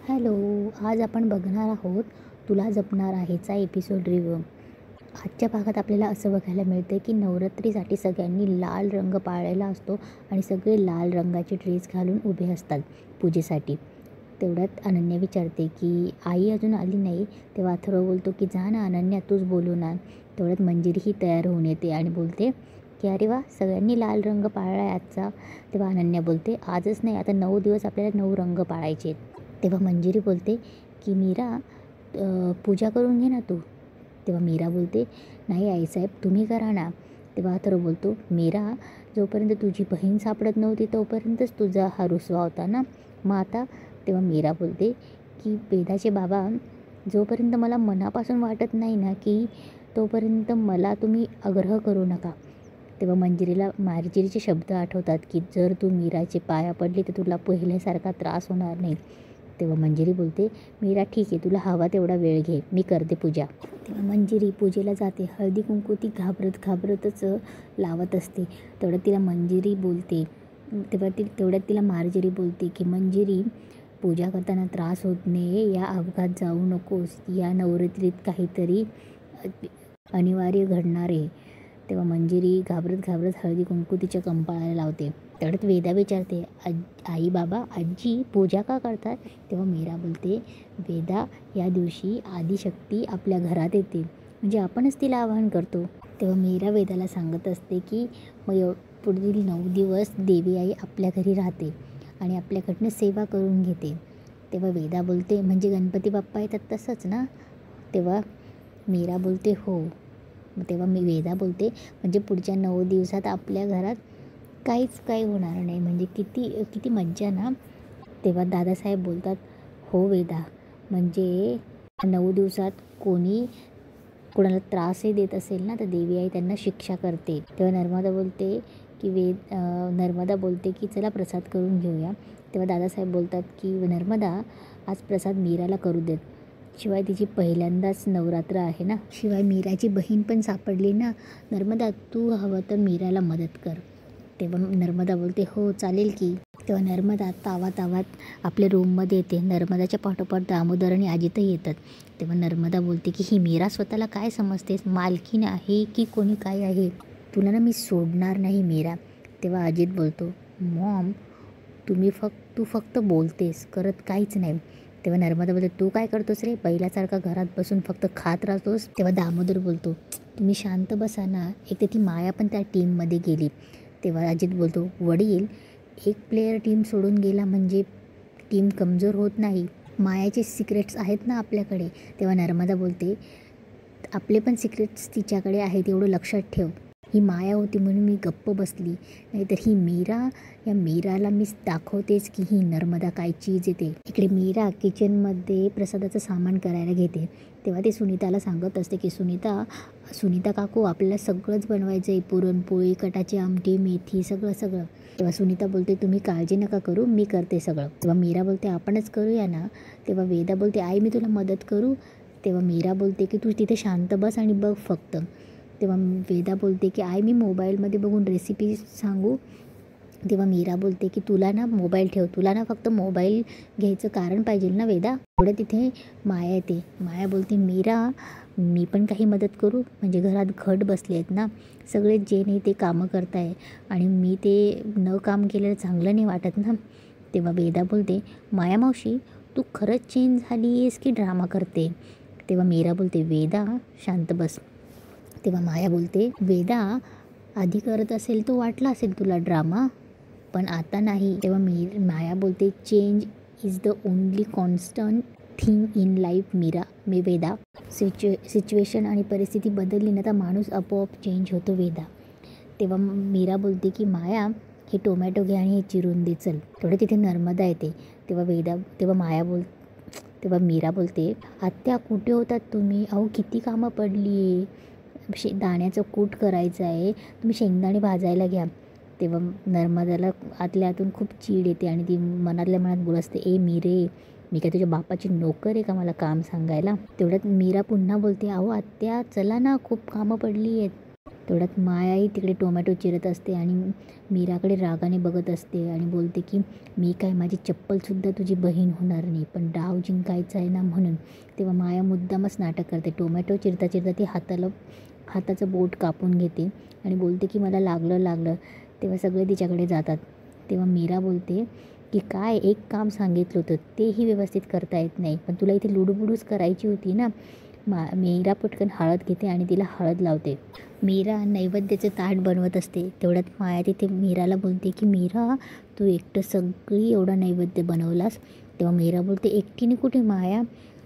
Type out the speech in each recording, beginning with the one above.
Hello. आज आपण बघणार आहोत तुला जपणार आहेचा एपिसोड रिव्ह्यू. आजच्या भागात आपल्याला असं बघायला मिळतं की नवरात्रीसाठी सगळ्यांनी लाल रंग पाळलेला असतो आणि सगळे लाल रंगाचे ड्रेस घालून उभे असतात पूजेसाठी. तेवढ्यात अनन्या विचारते की आई अजून आली नाही. तेव्हा अथर्व बोलतो की जा ना अनन्या, तूच बोलू ना. तेवढ्यात मंजिरीही तयार होऊन येते आणि बोलते की अरे वा, सगळ्यांनी लाल रंग पाळला आहे आजचा. तेव्हा अनन्या बोलते आजच नाही, आता 9 दिवस आपल्याला 9 रंग पाळायचे आहेत. तेव्हा मंजिरी बोलते की मीरा, पूजा करून घे ना तू. तेव्हा मीरा बोलते नाही आईसाहेब, तुम्ही करा ना. तेव्हा अथर्व बोलतो मीरा, जोपर्यंत तुझी बहीण सापडत नव्हती तोपर्यंतच तुझा हा रुसवा होता ना, मग आता. तेव्हा मीरा बोलते की वेदाचे बाबा, जोपर्यंत मला मनापासून वाटत नाही ना की तोपर्यंत मला तुम्ही आग्रह करू नका. तेव्हा मार्जिरीचे शब्द आठवतात की जर तू मीराचे पाया पडले तर तुला पहिल्यासारखा त्रास होणार नाही. तेव्हा मंजिरी बोलते मीरा ठीक आहे, तुला हवा तेवढा वेळ घे, मी करते पूजा. तेव्हा मंजिरी पूजेला जाते. हळदी कुंकू ती घाबरतच लावत असते. तेवढ्यात तिला मंजिरी बोलते तेवढ्यात तिला मार्जरी बोलते की मंजिरी, पूजा करताना त्रास होत नाही, या अपघात जाऊ नकोस, या नवरात्रीत काहीतरी अनिवार्य घडणार आहे. तेव्हा मंजिरी घाबरत हळदी कुंकू तिच्या कंपाळाला लावते. तेवढ्यात वेदा विचारते आई बाबा, आजी पूजा का करतात. तेव्हा मीरा बोलते वेदा, या दिवशी आदिशक्ती आपल्या घरात येते, म्हणजे आपणच तिला आवाहन करतो. तेव्हा मीरा वेदाला सांगत असते की मग पुढील 9 दिवस देवी आई आपल्या घरी राहते आणि आपल्याकडनं सेवा करून घेते. तेव्हा वेदा बोलते म्हणजे गणपती बाप्पा येतात तसंच ना. तेव्हा मीरा बोलते हो. तेव्हा वेदा बोलते म्हणजे पुढच्या 9 दिवसात आपल्या घरात काही होणार नाही, म्हणजे किती किती मज्जा ना. तेव्हा दादासाहेब बोलतात हो वेदा, म्हणजे 9 दिवसात कोणाला त्रासही देत असेल ना तर देवी आई त्यांना शिक्षा करते. तेव्हा नर्मदा बोलते की चला प्रसाद करून घेऊया. तेव्हा दादासाहेब बोलतात की नर्मदा, आज प्रसाद मीराला करू देत, शिवाय तिची पहिल्यांदाच नवरात्र आहे ना, शिवाय मीराची बहीण पण सापडली ना. नर्मदा, तू हवं तर मीराला मदत कर. तेव्हा नर्मदा बोलते हो चालेल की. तेव्हा नर्मदा तावात आपल्या रूममध्ये येते. नर्मदाच्या पाठोपाठ दामोदर आणि अजितही येतात. तेव्हा नर्मदा बोलते की ही मीरा स्वतःला काय समजतेस, मालकीण आहे की कोणी काय आहे, तुला ना मी सोडणार नाही मीरा. तेव्हा अजित बोलतो मॉम, तू फक्त बोलतेस, करत काहीच नाही. तेव्हा नर्मदा बोलते तू काय करतोस रे, पहिल्यासारखा घरात बसून फक्त खात राहतोस. तेव्हा दामोदर बोलतो तुम्ही शांत बसा ना, एक तर ती माया पण त्या टीममध्ये गेली. तेव्हा अजित बोलतो वडील, एक प्लेयर टीम सोडून गेला म्हणजे टीम कमजोर होत नाही, मायाचे सिक्रेट्स आहेत ना आपल्याकडे. तेव्हा नर्मदा बोलते आपले पण सिक्रेट्स तिच्याकडे आहेत, एवढं लक्षात ठेव. ही माया होती म्हणून मी गप्प बसली, नाहीतर ही मीरा, या मीराला मी दाखवतेच की ही नर्मदा काय चीज येते. इकडे मीरा किचनमध्ये प्रसादाचं सामान करायला घेते. तेव्हा ती सुनीताला सांगत असते की सुनीता काकू, आपल्याला सगळंच बनवायचं आहे, पुरणपोळी, कटाची आमटी, मेथी, सगळं. तेव्हा सुनीता बोलते तुम्ही काळजी नका करू, मी करते सगळं. तेव्हा मीरा बोलते आपणच करूया ना. तेव्हा वेदा बोलते आई मी तुला मदत करू. तेव्हा मीरा बोलते की तू तिथे शांत बस आणि बघ फक्त. तेव्हा वेदा बोलते की आई मी मोबाईलमध्ये बघून रेसिपी सांगू. तेव्हा मीरा बोलते की तुला ना मोबाईल ठेव, तुला ना फक्त मोबाईल घ्यायचं कारण पाहिजे ना वेदा. थोडं तिथे माया येते. माया बोलते मीरा, मी पण काही मदत करू, म्हणजे घरात घट बसले आहेत ना, सगळे जे नाही ते कामं करताय आणि मी ते न काम केलेलं चांगलं नाही वाटत ना. तेव्हा वेदा बोलते माया मावशी, तू खरंच चेंज झाली आहेस की ड्रामा करते. तेव्हा मीरा बोलते वेदा शांत बस. तेव्हा माया बोलते वेदा, आधी करत असेल तो वाटला असेल तुला ड्रामा, पण आता नाही. तेव्हा माया बोलते change is the only constant thing in life Veda. Situation आणि परिस्थिती बदलली ना तर माणूस आपोआप चेंज होतो वेदा. तेव्हा मीरा बोलते की माया, हे टोमॅटो घे आणि हे चिरून दे चल. थोडं तिथे नर्मदा येते. तेव्हा मीरा बोलते आत्या कुठे होतात तुम्ही, अहो किती कामं पडली आहे, दाण्याचं कूट करायचं आहे, तुम्ही शेंगदाणे भाजायला घ्या. तेव्हा नर्मदाला आतल्या आतून खूप चीड येते आणि ती मनातल्या मनात बोलत असते ए मीरे, मी काय तुझ्या बापाची नोकर आहे का मला काम सांगायला. तेवढ्यात मीरा पुन्हा बोलते अहो आत्या चला ना, खूप कामं पडली आहेत. तेवढ्यात मायाही तिकडे टोमॅटो चिरत असते आणि मीराकडे रागाने बघत असते आणि बोलते की मी काय, माझी चप्पलसुद्धा तुझी बहीण होणार नाही, पण डाव जिंकायचा आहे ना म्हणून. तेव्हा माया मुद्दामच नाटक करते. टोमॅटो चिरता चिरता ती हाताचं बोट कापून घेते आणि बोलते की मला लागलं. तेव्हा सगळे तिच्याकडे जातात. तेव्हा मीरा बोलते की काय, एक काम सांगितलं होतं तेही व्यवस्थित करता येत नाही, पण तुला इथे लुडबुडूच करायची होती ना. मीरा पटकन हळद घेते आणि तिला हळद लावते. मीरा नैवेद्याचं ताट बनवत असते. तेवढ्यात माया तिथे मीराला बोलते की मीरा, तू एकटं सगळी एवढा नैवेद्य बनवलास. तेव्हा मीरा बोलते एकटीने कुठे माया,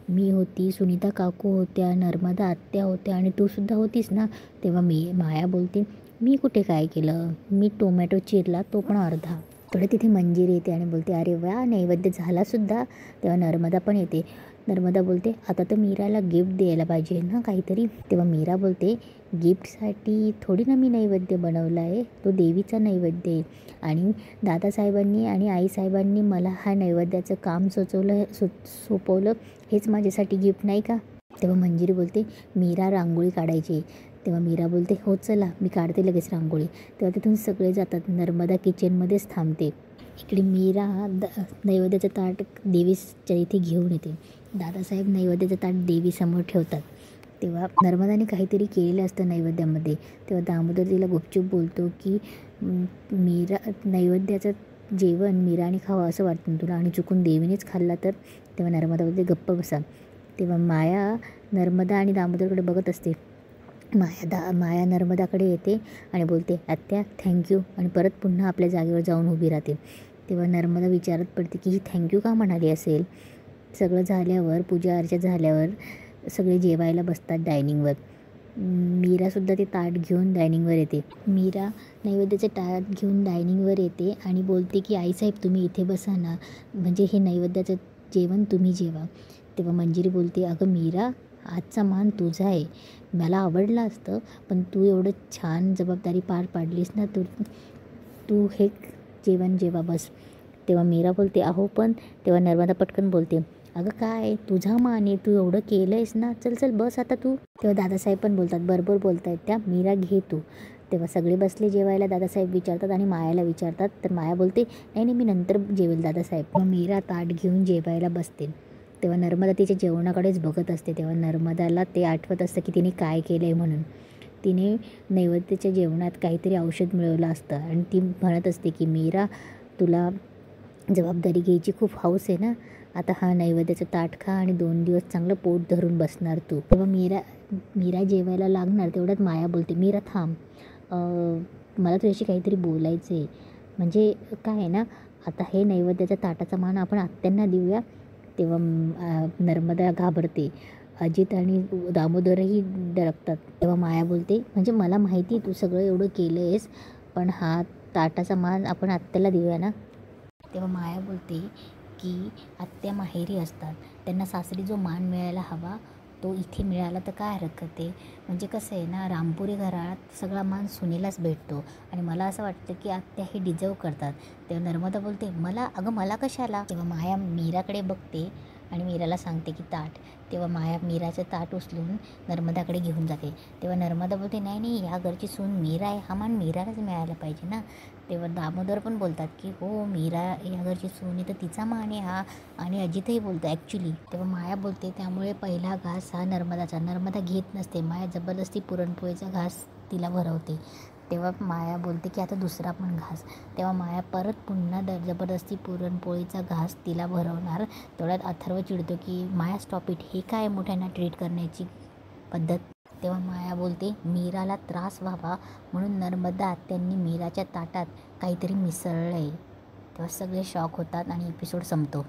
मी होती, सुनीता काकू होत्या, नर्मदा आत्या होत्या आणि तूसुद्धा होतीस ना. तेव्हा माया बोलते मी कुठे काय केलं, मी टोमॅटो चिरला, तो पण अर्धा. थोडं तिथे मंजिरी येते आणि बोलते अरे वा, नैवेद्य झालासुद्धा. तेव्हा नर्मदा पण येते. नर्मदा बोलते आता तर मीराला गिफ्ट द्यायला पाहिजे ना काहीतरी. तेव्हा मीरा बोलते गिफ्टसाठी थोडी ना मी नैवेद्य बनवला आहे, तो देवीचा नैवेद्य आहे आणि दादासाहेबांनी आणि आईसाहेबांनी मला हा नैवेद्याचं काम सोपवलं, हेच माझ्यासाठी गिफ्ट नाही का. तेव्हा मंजिरी बोलते मीरा रांगोळी काढायची. तेव्हा मीरा बोलते हो चला, मी काढते लगेच रांगोळी. तेव्हा तिथून सगळे जातात. नर्मदा किचनमध्येच थांबते. इकडे मीरा नैवेद्याचं ताट देवीच्या इथे घेऊन येते. दादासाहेब नैवेद्याचं ताट देवीसमोर ठेवतात. तेव्हा नर्मदाने काहीतरी केलेलं असतं नैवेद्यामध्ये. तेव्हा दामोदर तिला गुपचूप बोलतो की मीरा, नैवेद्याचं जेवण मीराने खावं असं वाटतं तुला आणि चुकून देवीनेच खाल्ला तर. तेव्हा नर्मदा बोलते गप्प बसा. तेव्हा माया नर्मदा आणि दामोदरकडे बघत असते. माया नर्मदाकडे येते आणि बोलते आत्या थँक्यू, आणि परत पुन्हा आपल्या जागेवर जाऊन उभी राहते. तेव्हा नर्मदा विचारत पडते की ही थँक्यू का म्हणाली असेल. सगळं झाल्यावर, पूजा अर्चा झाल्यावर सगळे जेवायला बसतात डायनिंगवर. मीरासुद्धा ते ताट घेऊन डायनिंगवर येते. मीरा नैवेद्याचं ताट घेऊन डायनिंगवर येते आणि बोलते की आईसाहेब तुम्ही इथे बसा ना, म्हणजे हे नैवेद्याचं जेवण तुम्ही जेवा. तेव्हा मंजिरी बोलते अगं मीरा, आजचा मान तुझा आहे, मला आवडलं असतं पण तू एवढं छान जबाबदारी पार पाडलीस ना, तू हे जेवण जेवा बस. तेव्हा मीरा बोलते अहो पण. तेव्हा नर्मदा पटकन बोलते अगं काय, तुझा मान आहे, तू एवढं केलं आहेस ना, चल बस आता तू. तेव्हा दादासाहेब पण बोलतात बरोबर बोलतायत त्या, मीरा घे तू. तेव्हा सगळे बसले जेवायला. दादासाहेब विचारतात आणि मायाला विचारतात. तर माया बोलते नाही मी नंतर जेवेल दादासाहेब. मग मीरा ताट घेऊन जेवायला बसते. तेव्हा नर्मदा तिच्या जेवणाकडेच बघत असते. तेव्हा नर्मदाला ते आठवत असतं की तिने काय केलं आहे म्हणून. तिने नैवेद्याच्या जेवणात काहीतरी औषध मिळवलं असतं आणि ती म्हणत असते की मीरा, तुला जबाबदारी घ्यायची खूप हौस आहे ना, आता हा नैवेद्याचं ताट खा आणि 2 दिवस चांगलं पोट धरून बसणार तू. तेव्हा मीरा जेवायला लागणार. तेवढ्यात माया बोलते मीरा थांब, मला तुझ्याशी काहीतरी बोलायचं आहे. म्हणजे काय आहे ना, आता हे नैवेद्याच्या ताटाचा मान आपण आत्यांना देऊया. तेव्हा नर्मदा घाबरते. अजित आणि दामोदरही डरकतात. तेव्हा माया बोलते म्हणजे मला माहिती आहे तू सगळं एवढं केलं आहेस, पण हा ताटाचा मान आपण आत्याला देऊया ना. तेव्हा माया बोलते की आत्या माहेरी असतात, त्यांना सासरी जो मान मिळायला हवा तो इथे मिळाला तर काय हरकत आहे. म्हणजे कसं आहे ना, रामपुरी घरात सगळा मान सुनेलाच भेटतो आणि मला असं वाटतं की आत्या हे डिझर्व करतात. तेव्हा नर्मदा बोलते मला कशाला. तेव्हा माया मीराकडे बघते आणि मीराला सांगते की ताट. तेव्हा माया मीराचं ताट उचलून नर्मदाकडे घेऊन जाते. तेव्हा नर्मदा बोलते नाही या घरची सून मीरा आहे, हा मान मीरालाच मिळायला पाहिजे ना. तेव्हा दामोदर पण बोलतात की हो, मीरा या घरची सून आहे तर तिचा मान आहे हा, आणि अजितही बोलतो ॲक्च्युली. तेव्हा माया बोलते त्यामुळे पहिला घास हा नर्मदाचा. नर्मदा घेत नसते, माया जबरदस्ती पुरणपोळीचा घास तिला भरवते. तेव्हा माया बोलते की आता दुसरा पण घास. तेव्हा माया परत पुन्हा जबरदस्ती पुरणपोळीचा घास तिला भरवणार. तेवढ्यात अथर्व चिडतो की माया स्टॉप इट, हे काय मोठ्यांना ट्रीट करण्याची पद्धत. तेव्हा माया बोलते मीराला त्रास व्हावा म्हणून नर्मदा आत्यांनी मीराच्या ताटात काहीतरी मिसळलं आहे. तेव्हा सगळे शॉक होतात आणि एपिसोड संपतो.